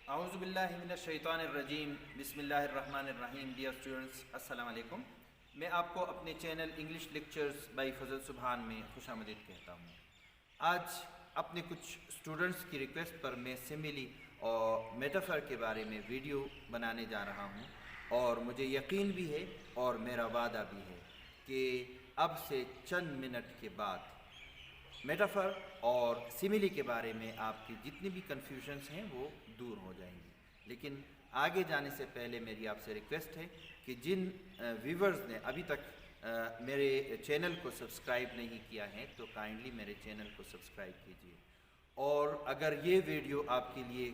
औज़ुबिल्लाहिमिनश्शैतानिर्रजीम बिस्मिल्लाहिर्रहमानिर्रहीम। Dear students, अस्सलाम वालेकुम। मैं आपको अपने चैनल इंग्लिश लेक्चर्स बाय फजल सुबहान में खुशामदीद कहता हूँ। आज अपने कुछ स्टूडेंट्स की रिक्वेस्ट पर मैं सिमिली और मेटाफर के बारे में वीडियो बनाने जा रहा हूँ, और मुझे यकीन भी है और मेरा वादा भी है कि अब से चंद मिनट के बाद मेटाफर और सिमिली के बारे में आपकी जितनी भी कन्फ्यूजन्स हैं वो दूर हो जाएंगी। लेकिन आगे जाने से पहले मेरी आपसे रिक्वेस्ट है कि जिन व्यूवर्स ने अभी तक मेरे चैनल को सब्सक्राइब नहीं किया है तो काइंडली मेरे चैनल को सब्सक्राइब कीजिए, और अगर ये वीडियो आपके लिए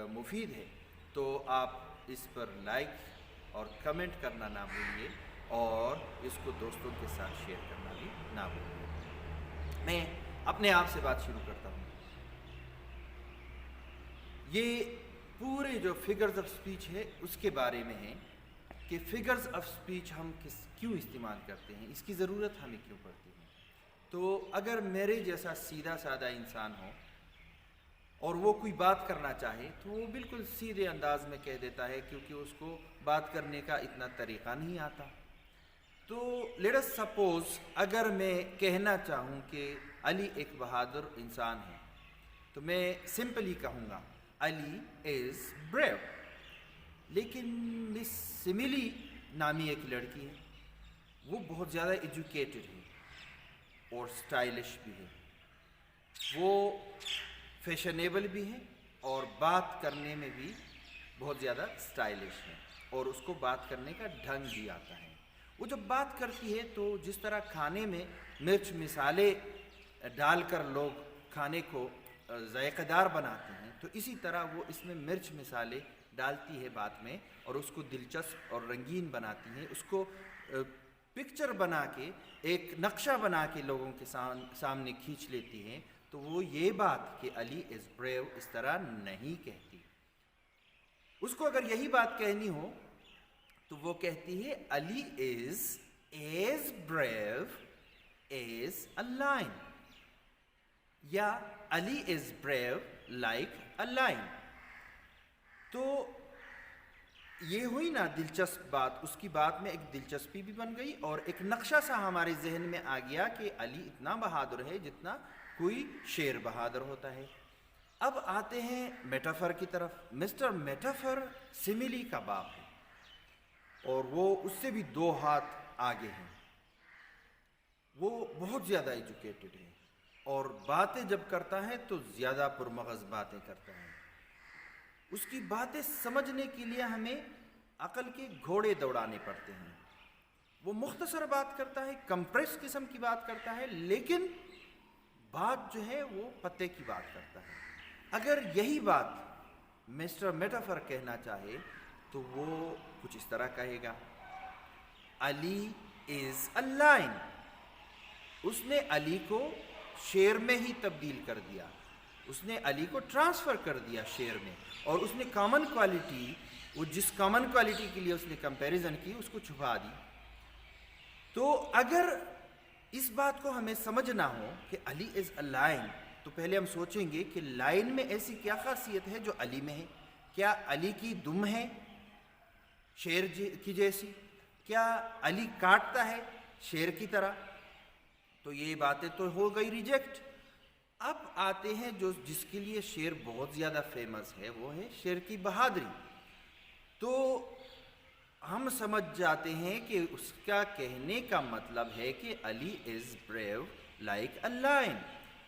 मुफीद है तो आप इस पर लाइक और कमेंट करना ना भूलिए, और इसको दोस्तों के साथ शेयर करना भी ना भूलिए। मैं अपने आप से बात शुरू करता हूँ। ये पूरे जो फिगर्स ऑफ स्पीच है उसके बारे में है कि फिगर्स ऑफ स्पीच हम क्यों इस्तेमाल करते हैं, इसकी ज़रूरत हमें क्यों पड़ती है। तो अगर मेरे जैसा सीधा साधा इंसान हो और वो कोई बात करना चाहे तो वो बिल्कुल सीधे अंदाज में कह देता है, क्योंकि उसको बात करने का इतना तरीक़ा नहीं आता। तो लेट अस सपोज अगर मैं कहना चाहूँ कि अली एक बहादुर इंसान है, तो मैं सिंपली कहूँगा अली इज़ ब्रेव। लेकिन मिस सिमिली नामी एक लड़की है, वो बहुत ज़्यादा एजुकेटेड है और स्टाइलिश भी है, वो फैशनेबल भी है और बात करने में भी बहुत ज़्यादा स्टाइलिश है, और उसको बात करने का ढंग भी आता है। वो जब बात करती है तो जिस तरह खाने में मिर्च मिसाले डालकर लोग खाने को ज़ायक़ेदार बनाते हैं, तो इसी तरह वो इसमें मिर्च मिसाले डालती है बात में, और उसको दिलचस्प और रंगीन बनाती है, उसको पिक्चर बना के एक नक्शा बना के लोगों के सामने खींच लेती हैं। तो वो ये बात कि अली इज़ ब्रेव इस तरह नहीं कहती। उसको अगर यही बात कहनी हो तो वो कहती है Ali is as brave as a lion, या Ali is brave like a lion. तो ये हुई ना दिलचस्प बात, उसकी बात में एक दिलचस्पी भी बन गई और एक नक्शा सा हमारे जहन में आ गया कि अली इतना बहादुर है जितना कोई शेर बहादुर होता है। अब आते हैं मेटाफर की तरफ। मिस्टर मेटाफर सिमिली का बाप है और वो उससे भी 2 हाथ आगे हैं। वो बहुत ज़्यादा एजुकेटेड है और बातें जब करता है तो ज़्यादा पुरमगज़ बातें करता है। उसकी बातें समझने के लिए हमें अक़ल के घोड़े दौड़ाने पड़ते हैं। वो मुख्तसर बात करता है, कंप्रेस किस्म की बात करता है, लेकिन बात जो है वो पते की बात करता है। अगर यही बात मिस्टर मेटाफर कहना चाहे तो वो कुछ इस तरह कहेगा अली इज़ अ लायन। उसने अली को शेर में ही तब्दील कर दिया, उसने अली को ट्रांसफ़र कर दिया शेर में, और उसने कॉमन क्वालिटी, वो जिस कॉमन क्वालिटी के लिए उसने कंपैरिजन की उसको छुपा दी। तो अगर इस बात को हमें समझना हो कि अली इज़ अ लायन, तो पहले हम सोचेंगे कि लायन में ऐसी क्या खासियत है जो अली में है। क्या अली की दुम है शेर की जैसी? क्या अली काटता है शेर की तरह? तो ये बातें तो हो गई रिजेक्ट। अब आते हैं जो जिसके लिए शेर बहुत ज़्यादा फेमस है, वो है शेर की बहादुरी। तो हम समझ जाते हैं कि उसका कहने का मतलब है कि Ali is brave like a lion.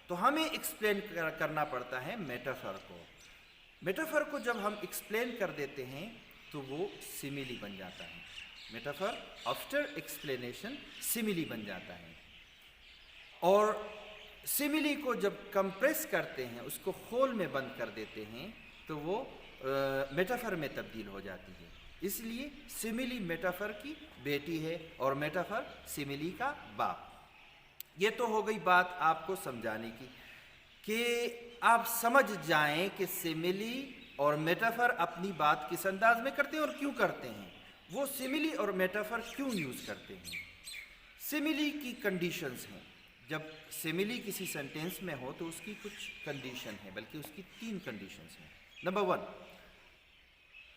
तो हमें एक्सप्लेन करना पड़ता है मेटाफर को। मेटाफर को जब हम एक्सप्लेन कर देते हैं तो वो सिमिली बन जाता है। मेटाफर आफ्टर एक्सप्लेनेशन सिमिली बन जाता है, और सिमिली को जब कंप्रेस करते हैं, उसको खोल में बंद कर देते हैं, तो वो मेटाफर में तब्दील हो जाती है। इसलिए सिमिली मेटाफर की बेटी है और मेटाफर सिमिली का बाप। ये तो हो गई बात आपको समझाने की कि आप समझ जाएं कि सिमिली और मेटाफर अपनी बात किस अंदाज में करते हैं और क्यों करते हैं, वो सिमिली और मेटाफर क्यों यूज़ करते हैं। सिमिली की कंडीशंस हैं। जब सिमिली किसी सेंटेंस में हो तो उसकी कुछ कंडीशन है, बल्कि उसकी 3 कंडीशंस हैं। नंबर 1,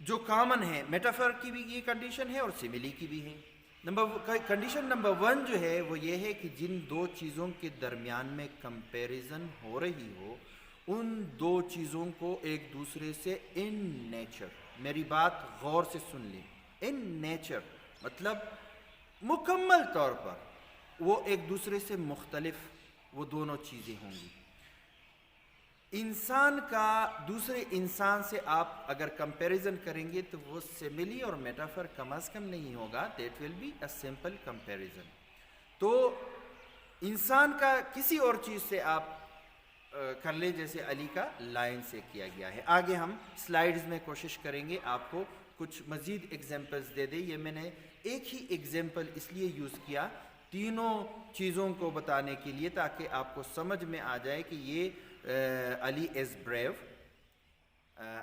जो कॉमन है, मेटाफर की भी ये कंडीशन है और सिमिली की भी है। कंडीशन नंबर 1 जो है वो ये है कि जिन दो चीज़ों के दरमियान में कंपैरिजन हो रही हो, उन दो चीज़ों को एक दूसरे से इन नेचर, मेरी बात गौर से सुन लें, इन नेचर मतलब मुकम्मल तौर पर वो एक दूसरे से मुख्तलिफ वो दोनों चीज़ें होंगी। इंसान का दूसरे इंसान से आप अगर कंपैरिजन करेंगे तो वो सिमिली और मेटाफर कम अज़ कम नहीं होगा, that will be a simple comparison. तो इंसान का किसी और चीज़ से आप कर ले, जैसे अली का लाइन से किया गया है। आगे हम स्लाइड्स में कोशिश करेंगे आपको कुछ मज़ीद एग्जांपल्स दे दे। ये मैंने एक ही एग्जांपल इसलिए यूज़ किया तीनों चीज़ों को बताने के लिए, ताकि आपको समझ में आ जाए कि ये Ali is brave,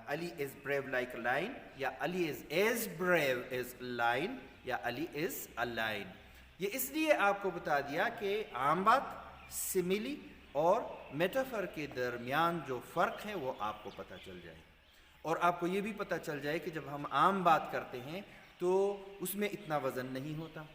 Ali is brave like a lion, या Ali is as brave is lion, या अली इज़ अ लाइन। ये इसलिए आपको बता दिया कि आम बात सिमिली और मेटाफर के दरमियान जो फ़र्क है वो आपको पता चल जाए, और आपको ये भी पता चल जाए कि जब हम आम बात करते हैं तो उसमें इतना वज़न नहीं होता।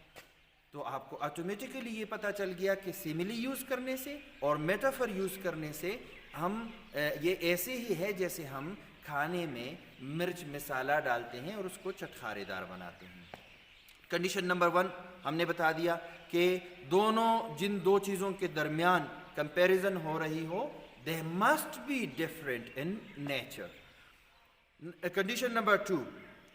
तो आपको ऑटोमेटिकली ये पता चल गया कि सिमिली यूज़ करने से और मेटाफर यूज़ करने से हम ये ऐसे ही है जैसे हम खाने में मिर्च मसाला डालते हैं और उसको चटखारेदार बनाते हैं। कंडीशन नंबर 1 हमने बता दिया कि जिन दो चीज़ों के दरमियान कंपैरिजन हो रही हो, they must be different in nature. Condition number 2,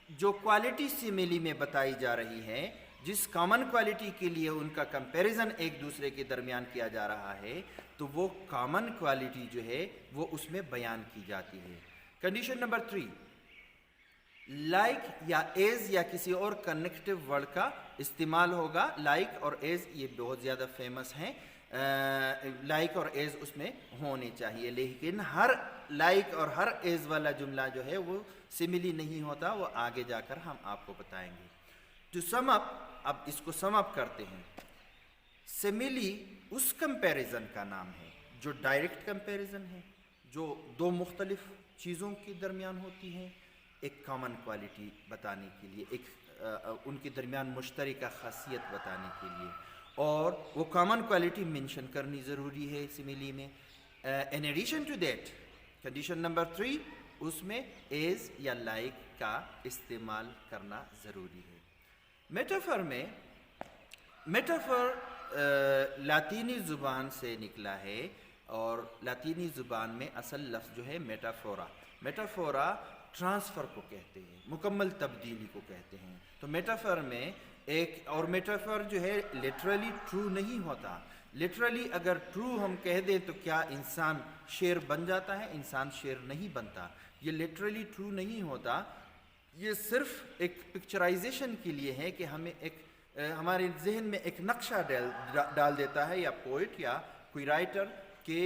जो क्वालिटी सिमिली में बताई जा रही है, जिस कॉमन क्वालिटी के लिए उनका कंपैरिजन एक दूसरे के दरमियान किया जा रहा है, तो वो कॉमन क्वालिटी जो है वो उसमें बयान की जाती है। कंडीशन नंबर 3, लाइक या एज या किसी और कनेक्टिव वर्ड का इस्तेमाल होगा। लाइक और एज ये बहुत ज़्यादा फेमस हैं, लाइक और एज उसमें होने चाहिए, लेकिन हर लाइक और हर एज वाला जुमला जो है वो सिमिली नहीं होता, वो आगे जाकर हम आपको बताएंगे। टू सम अप, अब इसको सम अप करते हैं। सिमिली उस कंपैरिजन का नाम है जो डायरेक्ट कंपैरिजन है, जो दो मुख्तलिफ चीज़ों के दरमियान होती हैं एक कॉमन क्वालिटी बताने के लिए, एक उनके दरमियान मुश्तरका खासियत बताने के लिए, और वो कॉमन क्वालिटी मेंशन करनी ज़रूरी है सिमिली में। In addition to that, condition number 3, उसमें एज या लाइक का इस्तेमाल करना ज़रूरी है। मेटाफर में, मेटाफर लातीनी ज़ुबान से निकला है, और लातीनी ज़ुबान में असल लफ्ज़ जो है मेटाफोरा, मेटाफोरा ट्रांसफ़र को कहते हैं, मुकम्मल तब्दीली को कहते हैं। तो मेटाफर में एक, और मेटाफर जो है लिटरली ट्रू नहीं होता। लिटरली अगर ट्रू हम कह दें तो क्या इंसान शेर बन जाता है? इंसान शेर नहीं बनता। ये लिटरली ट्रू नहीं होता, ये सिर्फ एक पिक्चराइजेशन के लिए है कि हमें एक हमारे जहन में एक नक्शा डाल देता है, या पोइट या कोई राइटर, कि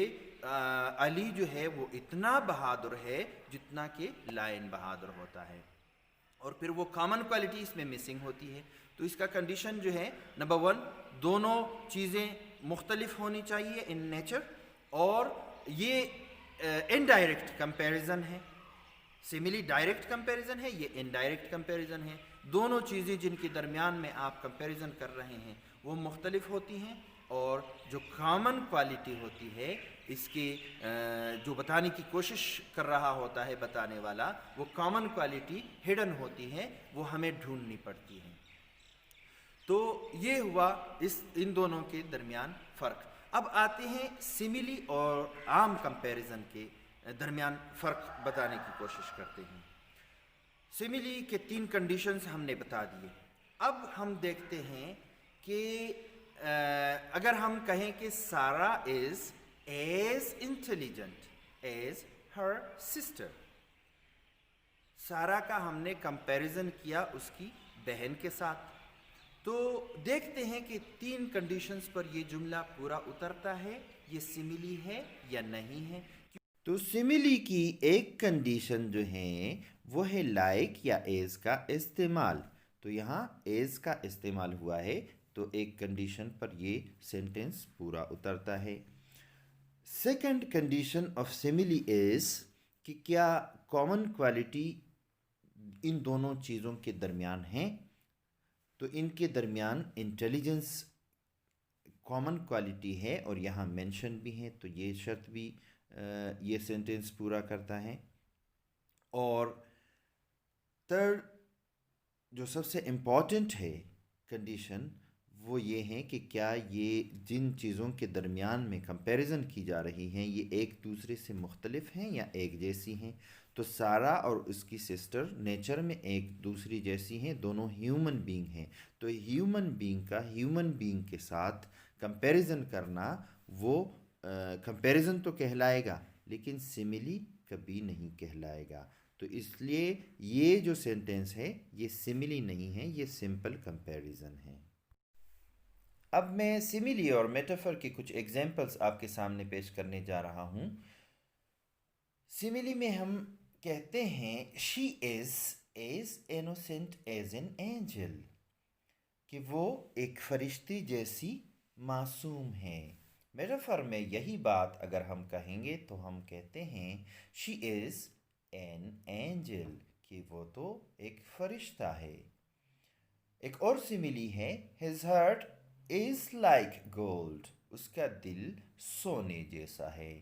अली जो है वो इतना बहादुर है जितना कि लायन बहादुर होता है, और फिर वो कॉमन क्वालिटी इसमें मिसिंग होती है। तो इसका कंडीशन जो है नंबर 1, दोनों चीज़ें मुख्तलिफ होनी चाहिए इन नेचर, और ये इनडायरेक्ट कंपैरिजन है। सिमिली डायरेक्ट कंपैरिजन है, ये इनडायरेक्ट कंपैरिजन है। दोनों चीज़ें जिनके दरमियान में आप कंपैरिजन कर रहे हैं वो मुख्तलिफ होती हैं, और जो कॉमन क्वालिटी होती है इसकी जो बताने की कोशिश कर रहा होता है बताने वाला, वो कॉमन क्वालिटी हिडन होती है, वो हमें ढूंढनी पड़ती है। तो ये हुआ इन दोनों के दरमियान फ़र्क। अब आते हैं सिमिली और आम कंपैरिजन के दरमियान फ़र्क बताने की कोशिश करते हैं। सिमिली के 3 कंडीशंस हमने बता दिए। अब हम देखते हैं कि अगर हम कहें कि Sara is as intelligent as her sister, Sara का हमने कंपैरिजन किया उसकी बहन के साथ, तो देखते हैं कि 3 कंडीशंस पर ये जुमला पूरा उतरता है, ये सिमिली है या नहीं है। तो सिमिली की एक कंडीशन जो है वो है लाइक या एज का इस्तेमाल। तो यहाँ एज का इस्तेमाल हुआ है, तो एक कंडीशन पर ये सेंटेंस पूरा उतरता है। Second condition of simile is कि क्या कॉमन क्वालिटी ان دونوں چیزوں کے درمیان ہیں، تو ان کے درمیان انٹیلیجنس کامن کوالٹی ہے اور یہاں مینشن بھی ہے، تو یہ شرط بھی یہ سینٹینس پورا کرتا ہے۔ اور تھرڈ جو سب سے امپورٹنٹ ہے کنڈیشن وہ یہ ہے کہ کیا یہ جن چیزوں کے درمیان میں کمپیریزن کی جا رہی ہیں یہ ایک دوسرے سے مختلف ہیں یا ایک جیسی ہیں۔ تو سارا اور اس کی سسٹر نیچر میں ایک دوسری جیسی ہیں، دونوں ہیومن بینگ ہیں، تو ہیومن بینگ کا ہیومن بینگ کے ساتھ کمپیریزن کرنا وہ کمپیریزن تو کہلائے گا لیکن سملی کبھی نہیں کہلائے گا۔ تو اس لیے یہ جو سینٹینس ہے یہ سملی نہیں ہے، یہ سمپل کمپیریزن ہے۔ اب میں سملی اور میٹافر کی کچھ ایگزامپلس آپ کے سامنے پیش کرنے جا رہا ہوں۔ سملی میں ہم کہتے ہیں she is as innocent as an angel، کہ وہ ایک فرشتی جیسی معصوم ہے۔ میٹافر میں یہی بات اگر ہم کہیں گے تو ہم کہتے ہیں she is an angel، کہ وہ تو ایک فرشتہ ہے۔ ایک اور سملی ہے his heart is like gold، اس کا دل سونے جیسا ہے۔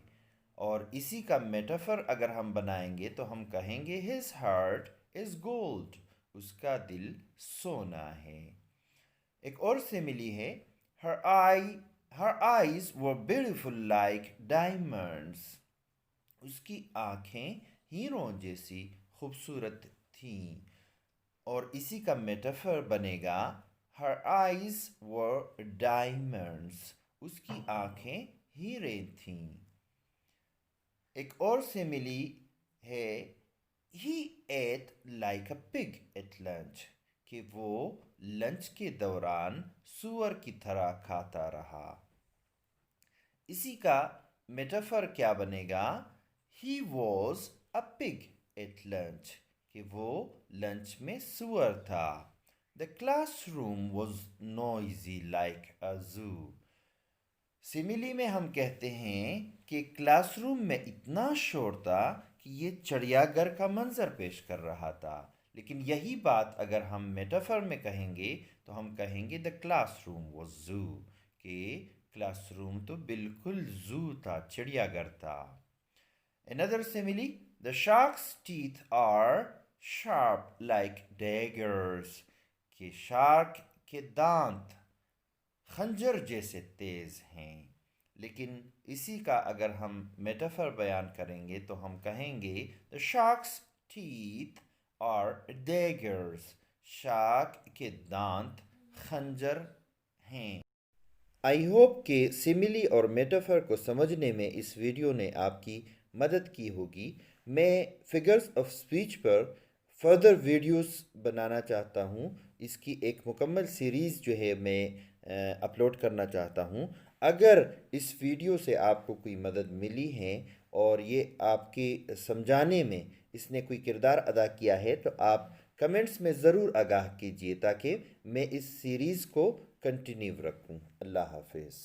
اور اسی کا میٹافر اگر ہم بنائیں گے تو ہم کہیں گے his heart is gold، اس کا دل سونا ہے۔ ایک اور سملی ہے her eyes were beautiful like diamonds، اس کی آنکھیں ہیروں جیسی خوبصورت تھیں۔ اور اسی کا میٹافر بنے گا her eyes were diamonds، اس کی آنکھیں ہیرے تھیں۔ ایک اور سملی ہے he ate like a pig at lunch، کہ وہ لنچ کے دوران سور کی طرح کھاتا رہا۔ اسی کا میٹافر کیا بنے گا he was a pig at lunch، کہ وہ لنچ میں سور تھا۔ the classroom was noisy like a zoo، سملی میں ہم کہتے ہیں کہ کلاس روم میں اتنا شور تھا کہ یہ چڑیا گھر کا منظر پیش کر رہا تھا۔ لیکن یہی بات اگر ہم میٹافر میں کہیں گے تو ہم کہیں گے the classroom was zoo، کہ کلاس روم تو بالکل زو تھا، چڑیا گھر تھا۔ another simile the shark's teeth are sharp like daggers، کہ شارک کے دانت خنجر جیسے تیز ہیں۔ لیکن اسی کا اگر ہم میٹافر بیان کریں گے تو ہم کہیں گے the shark's teeth are daggers، shark کے دانت خنجر ہیں۔ آئی ہوپ کہ سملی اور میٹافر کو سمجھنے میں اس ویڈیو نے آپ کی مدد کی ہوگی۔ میں فگرز آف سپیچ پر فردر ویڈیوز بنانا چاہتا ہوں، اس کی ایک مکمل سیریز جو ہے میں اپلوڈ کرنا چاہتا ہوں۔ اگر اس ویڈیو سے آپ کو کوئی مدد ملی ہے اور یہ آپ کے سمجھانے میں اس نے کوئی کردار ادا کیا ہے تو آپ کمنٹس میں ضرور آگاہ کیجیے تاکہ میں اس سیریز کو کنٹینیو رکھوں۔ اللہ حافظ۔